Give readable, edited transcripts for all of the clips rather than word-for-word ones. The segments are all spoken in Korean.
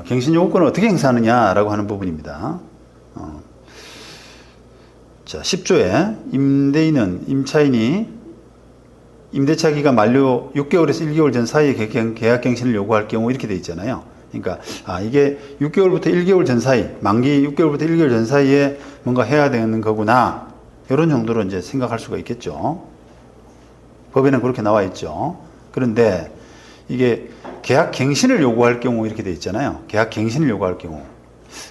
갱신 요구권을 어떻게 행사하느냐라고 하는 부분입니다. 자, 10조에 임대인은 임차인이 임대차 기간 만료 6개월에서 1개월 전 사이에 계약 갱신을 요구할 경우 이렇게 돼 있잖아요. 그러니까 이게 6개월부터 1개월 전 사이, 만기 6개월부터 1개월 전 사이에 뭔가 해야 되는 거구나. 이런 정도로 이제 생각할 수가 있겠죠. 법에는 그렇게 나와 있죠. 그런데 이게 계약 갱신을 요구할 경우 이렇게 돼 있잖아요. 계약 갱신을 요구할 경우.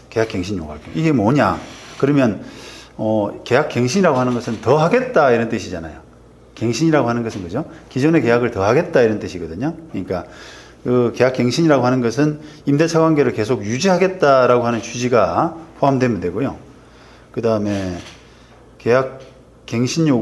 계약 갱신 요구할 경우. 이게 뭐냐? 그러면 계약 갱신이라고 하는 것은 더 하겠다 이런 뜻이잖아요. 갱신이라고 하는 것은 그죠? 기존의 계약을 더 하겠다 이런 뜻이거든요. 그러니까 그 계약 갱신이라고 하는 것은 임대차 관계를 계속 유지하겠다라고 하는 취지가 포함되면 되고요. 그 다음에 계약 갱신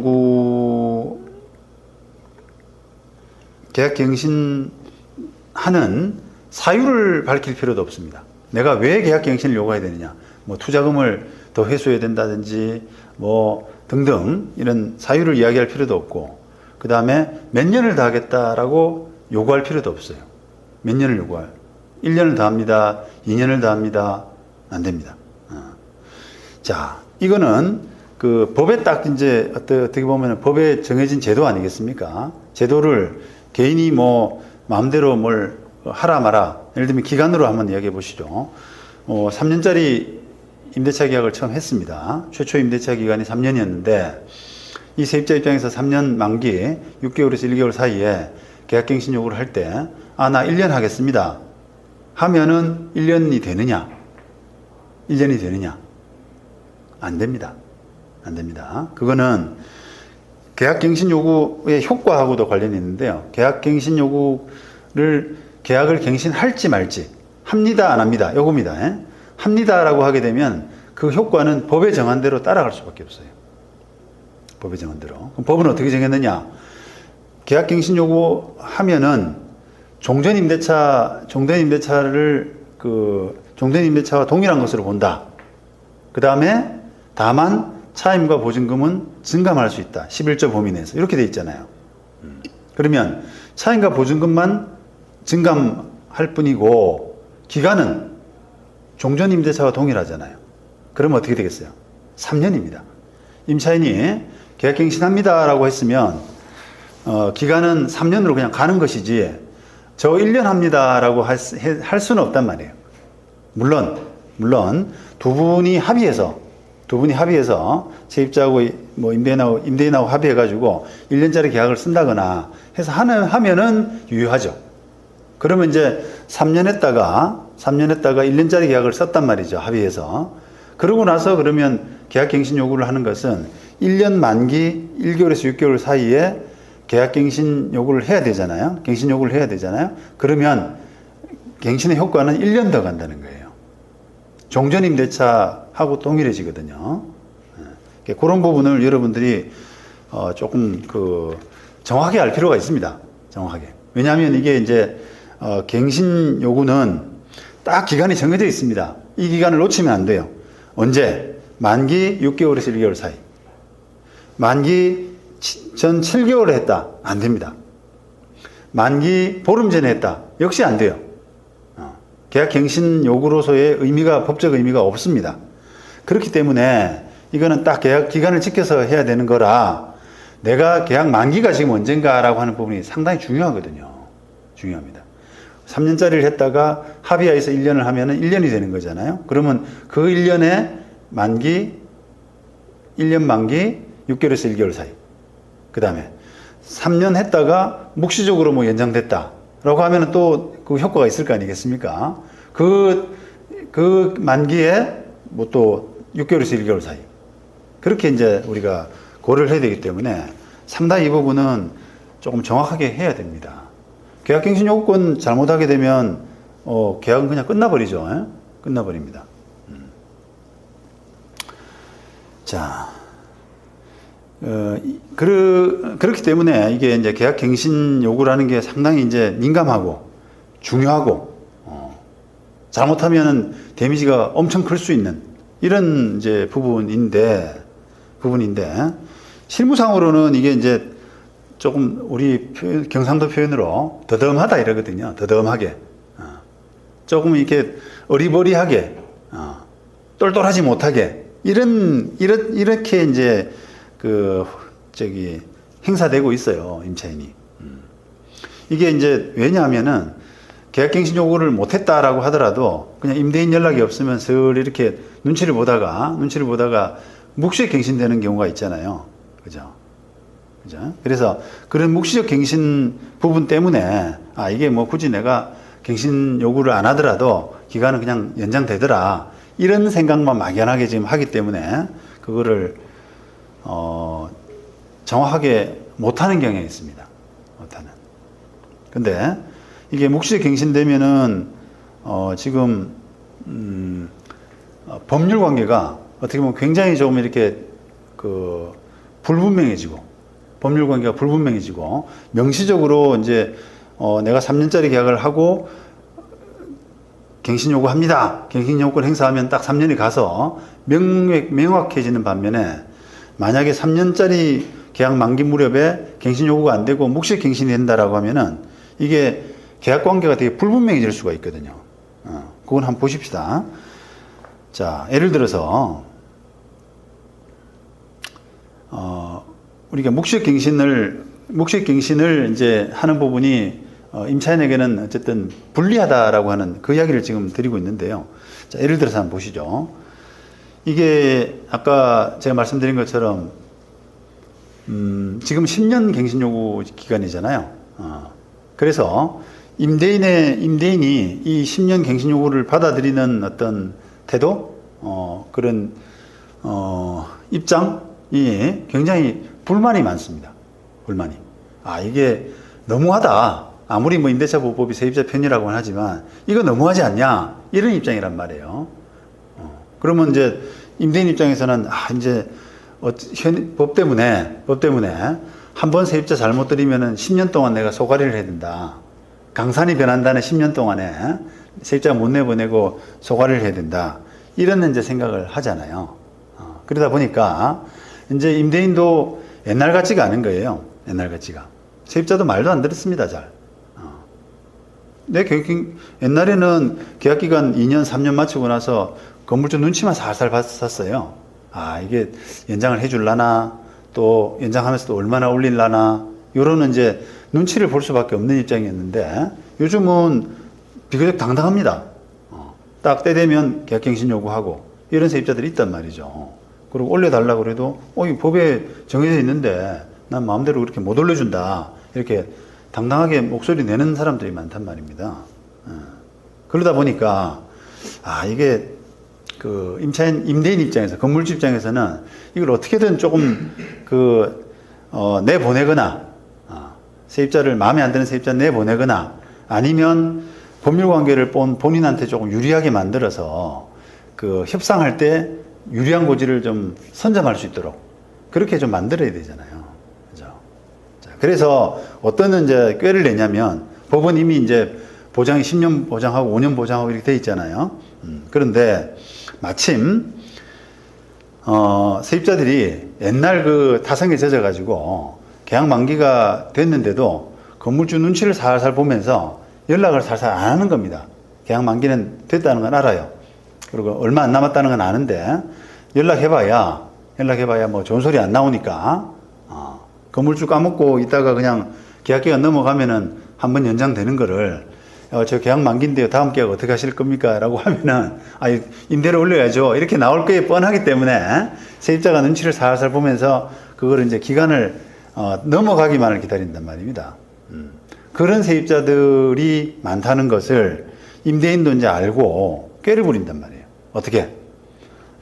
하는 사유를 밝힐 필요도 없습니다. 내가 왜 계약 갱신을 요구해야 되느냐? 뭐 투자금을 더 회수해야 된다든지 뭐 등등 이런 사유를 이야기할 필요도 없고, 그 다음에 몇 년을 더 하겠다라고 요구할 필요도 없어요. 몇 년을 요구할? 1년을 더 합니다. 2년을 더 합니다. 안 됩니다. 자, 이거는 그 법에 딱 이제 어떻게 보면 법에 정해진 제도 아니겠습니까? 제도를 개인이 뭐 마음대로 뭘 하라 마라. 예를 들면 기간으로 한번 이야기해 보시죠. 3년짜리 임대차 계약을 처음 했습니다. 최초 임대차 기간이 3년이었는데 이 세입자 입장에서 3년 만기 6개월에서 1개월 사이에 계약갱신 요구를 할 때 나 1년 하겠습니다 하면은 1년이 되느냐? 1년이 되느냐? 안 됩니다. 안 됩니다. 그거는 계약갱신 요구의 효과하고도 관련이 있는데요. 계약갱신 요구를 계약을 갱신할지 말지, 합니다 안 합니다 요겁니다. 합니다라고 하게 되면 그 효과는 법에 정한 대로 따라갈 수밖에 없어요. 법에 정한 대로. 그럼 법은 어떻게 정했느냐? 계약갱신 요구하면은 종전 임대차와 동일한 것으로 본다. 그 다음에 다만 차임과 보증금은 증감할 수 있다. 11조 범위 내에서. 이렇게 돼 있잖아요. 그러면 차임과 보증금만 증감할 뿐이고 기간은 종전 임대차와 동일하잖아요. 그러면 어떻게 되겠어요? 3년입니다. 임차인이 계약갱신합니다라고 했으면 기간은 3년으로 그냥 가는 것이지 저 1년 합니다라고 할 수는 없단 말이에요. 물론 두 분이 합의해서 세입자하고 뭐 임대인하고 합의해가지고 1년짜리 계약을 쓴다거나 해서 하면은 유효하죠. 그러면 이제 3년 했다가 1년짜리 계약을 썼단 말이죠. 합의해서. 그러고 나서 그러면 계약갱신 요구를 하는 것은 1년 만기 1개월에서 6개월 사이에 계약갱신 요구를 해야 되잖아요. 갱신 요구를 해야 되잖아요. 그러면 갱신의 효과는 1년 더 간다는 거예요. 종전임대차하고 동일해지거든요. 그런 부분을 여러분들이 조금 정확하게 알 필요가 있습니다. 정확하게. 왜냐하면 이게 이제 갱신 요구는 딱 기간이 정해져 있습니다. 이 기간을 놓치면 안 돼요. 언제? 만기 6개월에서 1개월 사이. 만기 전 7개월에 했다. 안 됩니다. 만기 보름 전에 했다. 역시 안 돼요. 계약갱신 요구로서의 법적 의미가 없습니다. 그렇기 때문에 이거는 딱 계약 기간을 지켜서 해야 되는 거라 내가 계약 만기가 지금 언젠가라고 하는 부분이 상당히 중요하거든요. 중요합니다. 3년짜리를 했다가 합의하에서 1년을 하면은 1년이 되는 거잖아요. 그러면 그 1년에 1년 만기 6개월에서 1개월 사이. 그 다음에 3년 했다가 묵시적으로 뭐 연장됐다라고 하면은 또 그 효과가 있을 거 아니겠습니까? 그 만기에 뭐 또 6개월에서 1개월 사이. 그렇게 이제 우리가 고려를 해야 되기 때문에 상당히 이 부분은 조금 정확하게 해야 됩니다. 계약갱신 요구권 잘못하게 되면 계약은 그냥 끝나버리죠. 끝나버립니다. 자, 그렇기 때문에 이게 이제 계약갱신 요구라는 게 상당히 이제 민감하고 중요하고 잘못하면은 데미지가 엄청 클 수 있는 이런 이제 부분인데 실무상으로는 이게 이제 조금 우리 경상도 표현으로 더듬하다 이러거든요. 더듬하게. 조금 이렇게 어리버리하게, 똘똘하지 못하게, 이렇게 이제, 행사되고 있어요, 임차인이. 이게 이제 왜냐하면은 계약갱신 요구를 못했다라고 하더라도 그냥 임대인 연락이 없으면 슬 이렇게 눈치를 보다가 묵시적 갱신되는 경우가 있잖아요. 그죠? 그래서 그런 묵시적 갱신 부분 때문에 이게 뭐 굳이 내가 갱신 요구를 안 하더라도 기간은 그냥 연장되더라. 이런 생각만 막연하게 지금 하기 때문에 그거를 정확하게 못하는 경향이 있습니다. 못하는. 근데 이게 묵시적 갱신되면은 지금 법률 관계가 어떻게 보면 굉장히 조금 이렇게 불분명해지고 법률 관계가 불분명해지고 명시적으로 이제 내가 3년짜리 계약을 하고 갱신 요구합니다. 갱신 요구권 행사하면 딱 3년이 가서 명확해지는 반면에 만약에 3년짜리 계약 만기 무렵에 갱신 요구가 안 되고 묵시적 갱신이 된다라고 하면은 이게 계약 관계가 되게 불분명해질 수가 있거든요. 그건 한번 보십시다. 자, 예를 들어서 우리가 묵시적 갱신을 이제 하는 부분이 임차인에게는 어쨌든 불리하다라고 하는 그 이야기를 지금 드리고 있는데요. 자, 예를 들어서 한번 보시죠. 이게 아까 제가 말씀드린 것처럼 지금 10년 갱신 요구 기간이잖아요. 그래서 임대인이 이 10년 갱신 요구를 받아들이는 어떤 태도, 그런 입장이 굉장히 불만이 많습니다. 불만이. 이게 너무하다. 아무리 뭐 임대차 보호법이 세입자 편의라고는 하지만 이거 너무하지 않냐? 이런 입장이란 말이에요. 그러면 이제 임대인 입장에서는 이제 법 때문에 한번 세입자 잘못 들이면은 10년 동안 내가 소가리를 해야 된다. 강산이 변한다는 10년 동안에 세입자가 못 내보내고 소가리를 해야 된다. 이런 이제 생각을 하잖아요. 그러다 보니까 이제 임대인도 옛날 같지가 않은 거예요. 옛날 같지가. 세입자도 말도 안 들었습니다, 잘. 옛날에는 계약기간 2년, 3년 마치고 나서 건물주 눈치만 살살 봤었어요. 이게 연장을 해줄라나, 또 연장하면서도 얼마나 올릴라나, 요런 이제 눈치를 볼 수밖에 없는 입장이었는데, 요즘은 비교적 당당합니다. 딱 때 되면 계약갱신 요구하고, 이런 세입자들이 있단 말이죠. 그리고 올려달라고 그래도, 이 법에 정해져 있는데, 난 마음대로 그렇게 못 올려준다. 이렇게 당당하게 목소리 내는 사람들이 많단 말입니다. 그러다 보니까, 이게, 임대인 입장에서, 건물주 입장에서는 이걸 어떻게든 조금, 내보내거나, 세입자를 마음에 안 드는 세입자 내보내거나, 아니면 법률 관계를 본인한테 조금 유리하게 만들어서, 협상할 때 유리한 고지를 좀 선점할 수 있도록, 그렇게 좀 만들어야 되잖아요. 그죠? 자, 그래서 어떤 이제 꾀를 내냐면, 법은 이미 이제 보장이 10년 보장하고 5년 보장하고 이렇게 돼 있잖아요. 그런데, 마침 세입자들이 옛날 타성에 젖어가지고 계약 만기가 됐는데도 건물주 눈치를 살살 보면서 연락을 살살 안 하는 겁니다. 계약 만기는 됐다는 건 알아요. 그리고 얼마 안 남았다는 건 아는데 연락해봐야 뭐 좋은 소리 안 나오니까 건물주 까먹고 있다가 그냥 계약기간 넘어가면은 한번 연장되는 거를 저 계약 만기인데요. 다음 계약 어떻게 하실 겁니까? 라고 하면은, 임대료 올려야죠. 이렇게 나올 게 뻔하기 때문에 세입자가 눈치를 살살 보면서 그거를 이제 기간을, 넘어가기만을 기다린단 말입니다. 그런 세입자들이 많다는 것을 임대인도 이제 알고 꾀를 부린단 말이에요. 어떻게?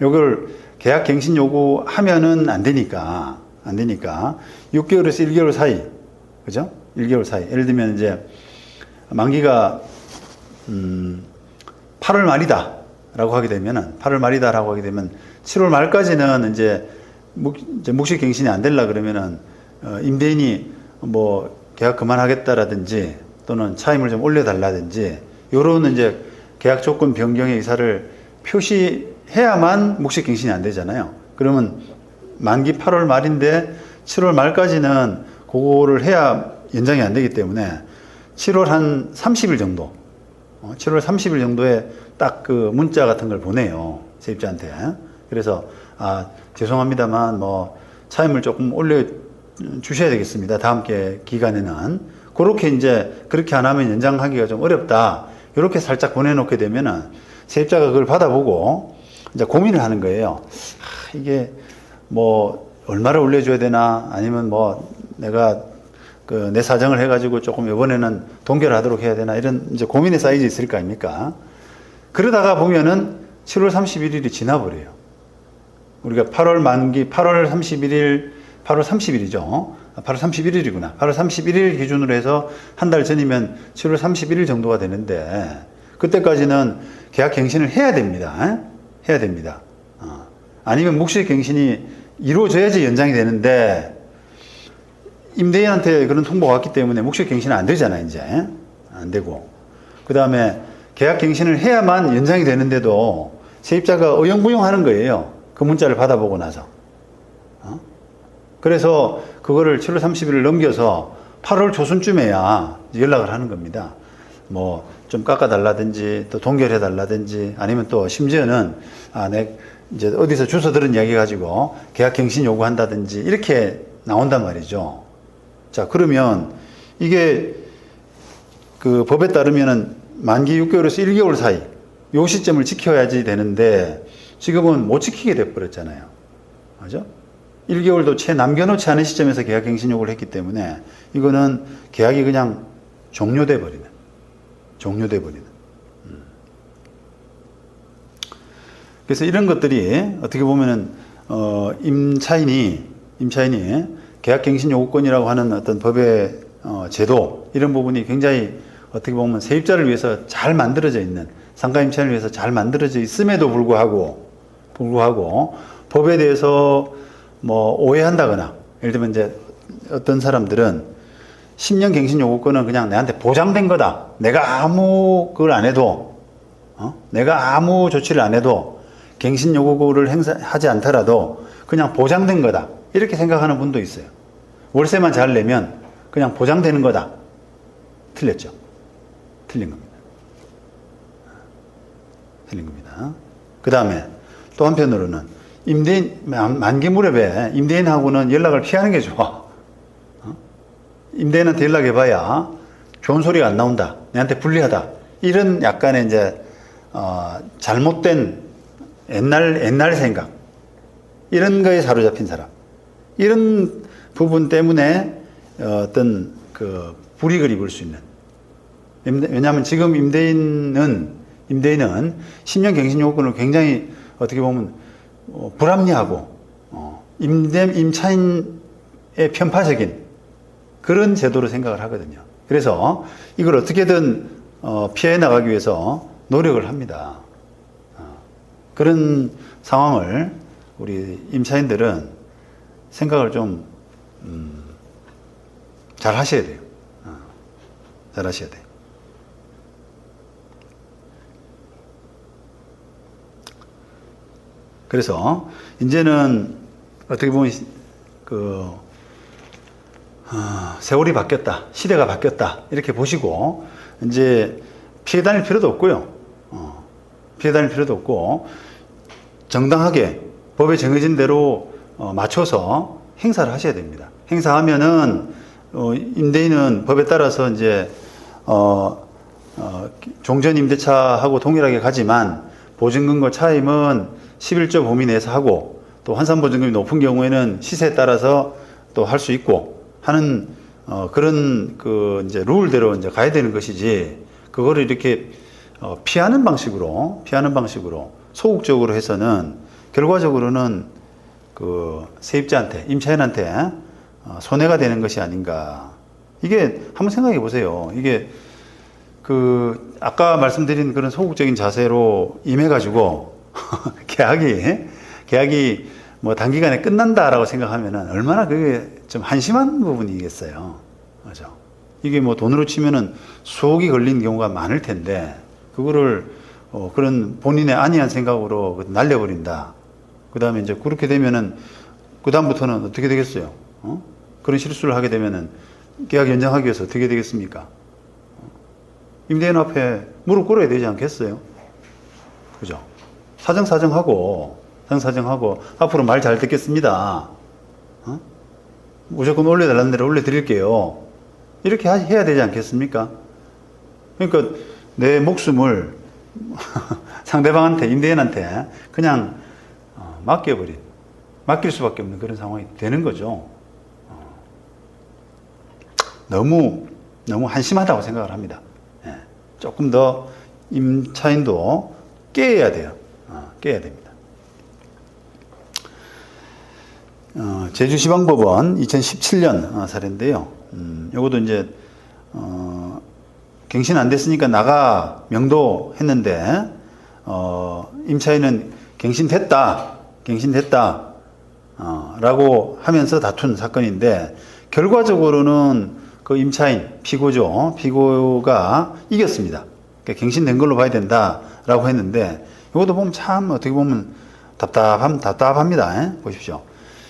요걸 계약 갱신 요구하면은 안 되니까 6개월에서 1개월 사이, 그죠? 1개월 사이. 예를 들면 이제 만기가 8월 말이다라고 하게 되면은 8월 말이다라고 하게 되면 7월 말까지는 이제 묵시적 갱신이 안 되려 그러면은 임대인이 뭐 계약 그만하겠다라든지 또는 차임을 좀 올려달라든지 요런 이제 계약 조건 변경의 의사를 표시해야만 묵시적 갱신이 안 되잖아요. 그러면 만기 8월 말인데 7월 말까지는 그거를 해야 연장이 안 되기 때문에 7월 한 30일 정도 7월 30일 정도에 딱 그 문자 같은 걸 보내요. 세입자한테. 그래서, 죄송합니다만, 차임을 조금 올려 주셔야 되겠습니다. 다음 기간에는. 그렇게 이제, 그렇게 안 하면 연장하기가 좀 어렵다. 이렇게 살짝 보내놓게 되면은, 세입자가 그걸 받아보고, 이제 고민을 하는 거예요. 이게, 얼마를 올려줘야 되나, 아니면 내가 내 사정을 해가지고 조금 이번에는 동결하도록 해야 되나, 이런 이제 고민의 사이즈 있을 거 아닙니까? 그러다가 보면은 7월 31일이 지나버려요. 우리가 8월 만기, 8월 31일, 8월 30일이죠. 8월 31일이구나. 8월 31일 기준으로 해서 한 달 전이면 7월 31일 정도가 되는데, 그때까지는 계약 갱신을 해야 됩니다. 해야 됩니다. 아니면 묵시 갱신이 이루어져야지 연장이 되는데, 임대인한테 그런 통보가 왔기 때문에 묵시 갱신은 안 되잖아요, 이제. 안 되고. 그 다음에 계약 갱신을 해야만 연장이 되는데도 세입자가 어영부영 하는 거예요. 그 문자를 받아보고 나서. 그래서 그거를 7월 30일을 넘겨서 8월 초순쯤에야 연락을 하는 겁니다. 좀 깎아달라든지 또 동결해달라든지 아니면 또 심지어는 이제 어디서 주워 들은 이야기 가지고 계약 갱신 요구한다든지 이렇게 나온단 말이죠. 자, 그러면 이게 그 법에 따르면은 만기 6개월에서 1개월 사이 요 시점을 지켜야지 되는데 지금은 못 지키게 돼버렸잖아요. 맞죠? 1개월도 채 남겨놓지 않은 시점에서 계약갱신 요구를 했기 때문에 이거는 계약이 그냥 종료돼 버리는. 그래서 이런 것들이 어떻게 보면은 임차인이 계약갱신 요구권이라고 하는 어떤 법의 제도 이런 부분이 굉장히 어떻게 보면 세입자를 위해서 잘 만들어져 있는 상가임차인을 위해서 잘 만들어져 있음에도 불구하고 법에 대해서 오해한다거나 예를 들면 이제 어떤 사람들은 10년 갱신 요구권은 그냥 내한테 보장된 거다. 내가 아무 그걸 안 해도 내가 아무 조치를 안 해도 갱신 요구를 행사하지 않더라도 그냥 보장된 거다. 이렇게 생각하는 분도 있어요. 월세만 잘 내면 그냥 보장되는 거다. 틀렸죠. 틀린 겁니다. 그 다음에 또 한편으로는 임대인, 만기 무렵에 임대인하고는 연락을 피하는 게 좋아. 임대인한테 연락해봐야 좋은 소리가 안 나온다. 내한테 불리하다. 이런 약간의 이제, 잘못된 옛날 생각. 이런 거에 사로잡힌 사람. 이런 부분 때문에 어떤 그 불이익을 입을 수 있는. 왜냐하면 지금 임대인은 10년 갱신 요건을 굉장히 어떻게 보면 불합리하고 임차인의 편파적인 그런 제도로 생각을 하거든요. 그래서 이걸 어떻게든 피해 나가기 위해서 노력을 합니다. 그런 상황을 우리 임차인들은 생각을 좀 잘 하셔야 돼요. 잘 하셔야 돼요. 그래서 이제는 어떻게 보면 세월이 바뀌었다, 시대가 바뀌었다 이렇게 보시고 이제 피해 다닐 필요도 없고요. 피해 다닐 필요도 없고 정당하게 법에 정해진 대로 맞춰서 행사를 하셔야 됩니다. 행사하면은 임대인은 법에 따라서 이제 종전 임대차하고 동일하게 가지만 보증금과 차임은 11조 범위 내에서 하고 또 환산보증금이 높은 경우에는 시세에 따라서 또 할 수 있고 하는 그런 그 이제 룰대로 이제 가야 되는 것이지 그거를 이렇게 피하는 방식으로 소극적으로 해서는 결과적으로는 그 세입자한테 임차인한테 손해가 되는 것이 아닌가. 이게 한번 생각해 보세요. 이게 그 아까 말씀드린 그런 소극적인 자세로 임해가지고 계약이 뭐 단기간에 끝난다라고 생각하면은 얼마나 그게 좀 한심한 부분이겠어요. 맞죠? 이게 뭐 돈으로 치면은 수억이 걸린 경우가 많을 텐데 그거를 그런 본인의 안이한 생각으로 날려버린다. 그 다음에 이제 그렇게 되면은 그 다음부터는 어떻게 되겠어요? 그런 실수를 하게 되면은 계약 연장하기 위해서 어떻게 되겠습니까? 임대인 앞에 무릎 꿇어야 되지 않겠어요? 그죠? 사정하고 앞으로 말 잘 듣겠습니다. 어? 무조건 올려달라는 대로 올려드릴게요. 이렇게 해야 되지 않겠습니까? 그러니까 내 목숨을 상대방한테, 임대인한테 그냥 맡길 수밖에 없는 그런 상황이 되는 거죠. 너무 한심하다고 생각을 합니다. 예. 조금 더 임차인도 깨야 돼요. 깨야 됩니다. 제주지방법원 2017년 사례인데요. 요것도 이제 갱신 안 됐으니까 나가 명도했는데 임차인은 갱신됐다 라고 하면서 다툰 사건인데, 결과적으로는 그 임차인, 피고가 이겼습니다. 그러니까 갱신된 걸로 봐야 된다라고 했는데, 이것도 보면 참 어떻게 보면 답답합니다. 보십시오.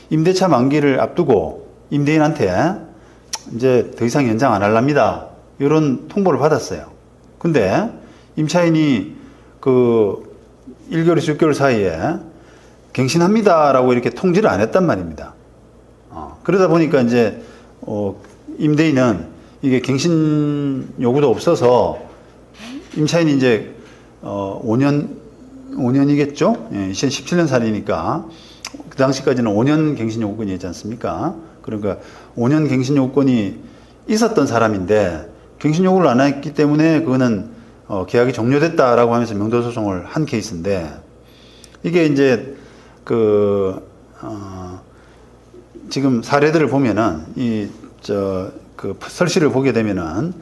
임대차 만기를 앞두고 임대인한테 이제 더 이상 연장 안 할랍니다, 이런 통보를 받았어요. 근데 임차인이 그 1개월에서 6개월 사이에 갱신합니다라고 이렇게 통지를 안 했단 말입니다. 그러다 보니까 이제 임대인은 이게 갱신 요구도 없어서 임차인이 이제 5년이겠죠? 예, 2017년 사례니까 그 당시까지는 5년 갱신 요구권이 있지 않습니까? 그러니까 5년 갱신 요구권이 있었던 사람인데 갱신 요구를 안 했기 때문에 그거는 계약이 종료됐다라고 하면서 명도 소송을 한 케이스인데, 이게 이제 지금 사례들을 보면은 그 설시를 보게 되면은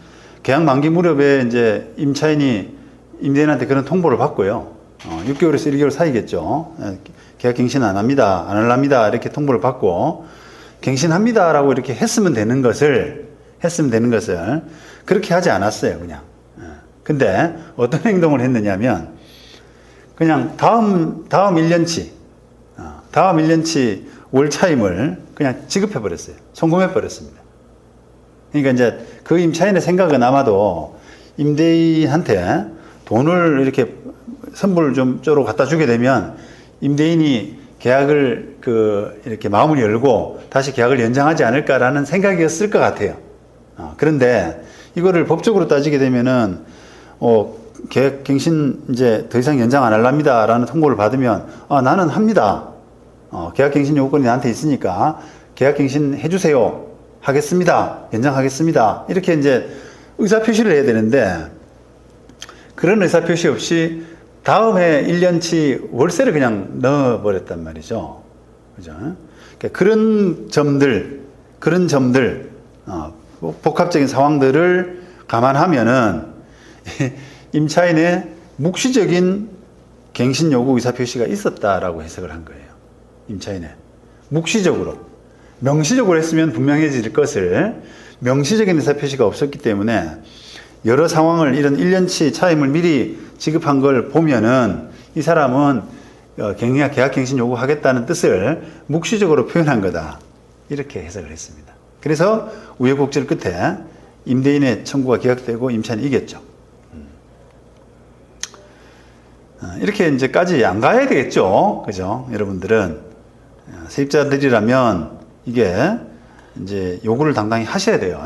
계약 만기 무렵에 이제 임차인이 임대인한테 그런 통보를 받고요. 6개월에서 1개월 사이겠죠. 계약 갱신 안 할랍니다. 이렇게 통보를 받고 갱신합니다라고 이렇게 했으면 되는 것을 그렇게 하지 않았어요, 그냥. 근데 어떤 행동을 했느냐면 그냥 다음 1년치 월 차임을 그냥 지급해 버렸어요. 송금해 버렸습니다. 그러니까 이제 그 임차인의 생각은 아마도 임대인한테 돈을 이렇게 선불 좀 쪼로 갖다 주게 되면 임대인이 계약을 이렇게 마음을 열고 다시 계약을 연장하지 않을까라는 생각이었을 것 같아요. 그런데 이거를 법적으로 따지게 되면은 계약 갱신 이제 더 이상 연장 안 할랍니다라는 통보를 받으면 나는 합니다. 계약 갱신 요건이 나한테 있으니까 계약 갱신 해주세요. 하겠습니다. 연장하겠습니다. 이렇게 이제 의사 표시를 해야 되는데, 그런 의사 표시 없이 다음해 1년치 월세를 그냥 넣어버렸단 말이죠. 그죠? 그러니까 그런 점들, 복합적인 상황들을 감안하면은 임차인의 묵시적인 갱신 요구 의사 표시가 있었다라고 해석을 한 거예요. 임차인의 묵시적으로, 명시적으로 했으면 분명해질 것을 명시적인 의사 표시가 없었기 때문에 여러 상황을 이런 1년치 차임을 미리 지급한 걸 보면은 이 사람은 계약 갱신 요구하겠다는 뜻을 묵시적으로 표현한 거다, 이렇게 해석을 했습니다. 그래서 우여곡절 끝에 임대인의 청구가 기각되고 임차인이 이겼죠. 이렇게 이제까지 안 가야 되겠죠, 그죠? 여러분들은 세입자들이라면 이게 이제 요구를 당당히 하셔야 돼요.